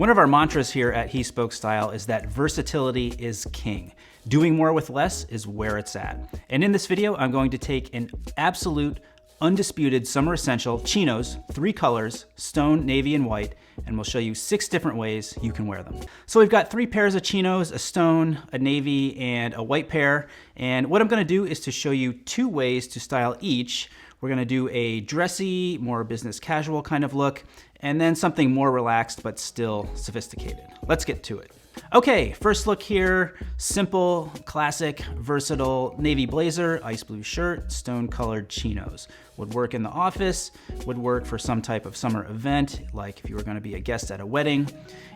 One of our mantras here at He Spoke Style is that versatility is king. Doing more with less is where it's at. And in this video, I'm going to take an absolute, undisputed summer essential, chinos, 3 colors, stone, navy, and white, and we'll show you 6 different ways you can wear them. So we've got 3 pairs of chinos, a stone, a navy, and a white pair. And what I'm gonna do is to show you 2 ways to style each. We're gonna do a dressy, more business casual kind of look, and then something more relaxed but still sophisticated. Let's get to it. Okay, first look here, simple, classic, versatile navy blazer, ice blue shirt, stone colored chinos. Would work in the office, would work for some type of summer event, like if you were gonna be a guest at a wedding.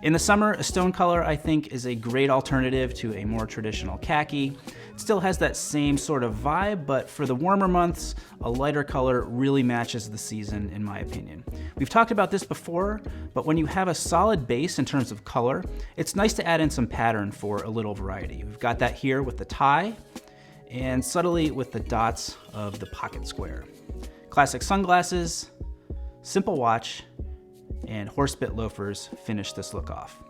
In the summer, a stone color I think is a great alternative to a more traditional khaki. It still has that same sort of vibe, but for the warmer months, a lighter color really matches the season in my opinion. We've talked about this before, but when you have a solid base in terms of color, it's nice to add in some pattern for a little variety. We've got that here with the tie and subtly with the dots of the pocket square. Classic sunglasses, simple watch, and horsebit loafers finish this look off.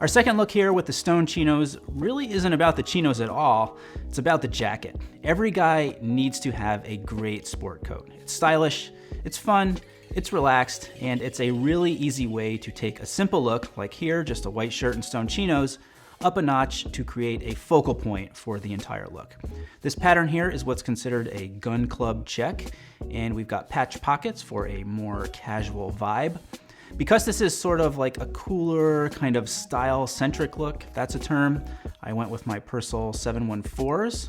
Our second look here with the stone chinos really isn't about the chinos at all, it's about the jacket. Every guy needs to have a great sport coat. It's stylish, it's fun, it's relaxed, and it's a really easy way to take a simple look, like here, just a white shirt and stone chinos, up a notch to create a focal point for the entire look. This pattern here is what's considered a gun club check, and we've got patch pockets for a more casual vibe. Because this is sort of like a cooler, kind of style-centric look, if that's a term, I went with my Purcell 714s.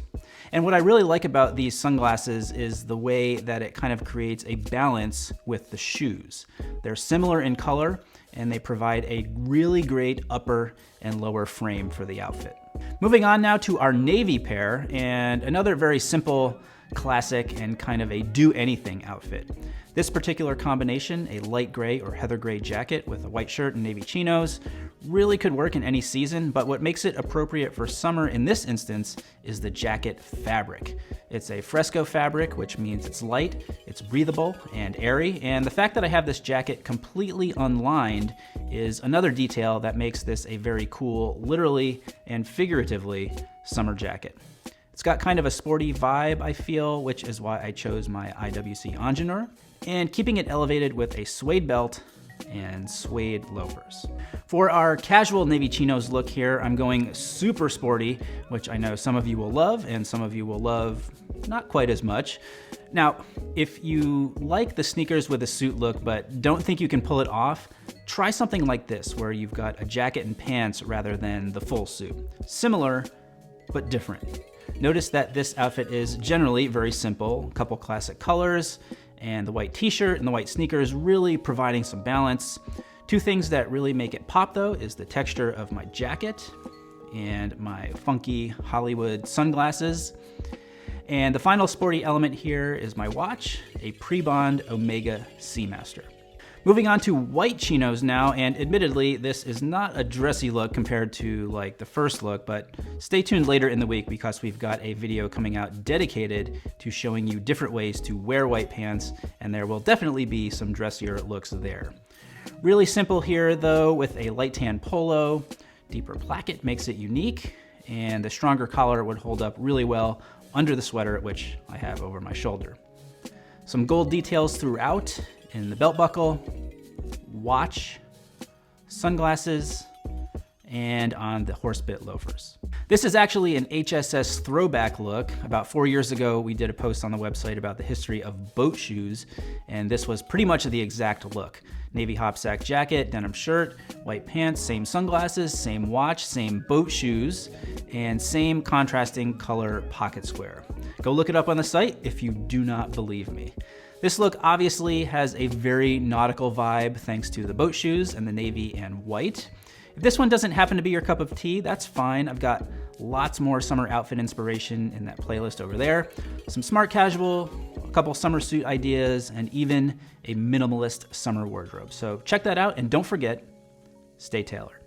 And what I really like about these sunglasses is the way that it kind of creates a balance with the shoes. They're similar in color, and they provide a really great upper and lower frame for the outfit. Moving on now to our navy pair, and another very simple, classic, and kind of a do-anything outfit. This particular combination, a light gray or heather gray jacket with a white shirt and navy chinos, really could work in any season, but what makes it appropriate for summer in this instance is the jacket fabric. It's a fresco fabric, which means it's light, it's breathable and airy, and the fact that I have this jacket completely unlined is another detail that makes this a very cool, literally and figuratively, summer jacket. It's got kind of a sporty vibe, I feel, which is why I chose my IWC Ingenieur, and keeping it elevated with a suede belt and suede loafers. For our casual navy chinos look here, I'm going super sporty, which I know some of you will love and some of you will love not quite as much. Now, if you like the sneakers with a suit look but don't think you can pull it off, try something like this where you've got a jacket and pants rather than the full suit. Similar, but different. Notice that this outfit is generally very simple, a couple classic colors, and the white t-shirt and the white sneakers really providing some balance. 2 things that really make it pop though is the texture of my jacket and my funky Hollywood sunglasses. And the final sporty element here is my watch, a pre-bond Omega Seamaster. Moving on to white chinos now, and admittedly, this is not a dressy look compared to like the first look, but stay tuned later in the week because we've got a video coming out dedicated to showing you different ways to wear white pants, and there will definitely be some dressier looks there. Really simple here though, with a light tan polo, deeper placket makes it unique, and the stronger collar would hold up really well under the sweater, which I have over my shoulder. Some gold details throughout, in the belt buckle, watch, sunglasses, and on the horsebit loafers. This is actually an HSS throwback look. About 4 years ago, we did a post on the website about the history of boat shoes, and this was pretty much the exact look. Navy hopsack jacket, denim shirt, white pants, same sunglasses, same watch, same boat shoes, and same contrasting color pocket square. Go look it up on the site if you do not believe me. This look obviously has a very nautical vibe thanks to the boat shoes and the navy and white. If this one doesn't happen to be your cup of tea, that's fine. I've got lots more summer outfit inspiration in that playlist over there. Some smart casual, a couple summer suit ideas, and even a minimalist summer wardrobe. So check that out, and don't forget, stay tailored.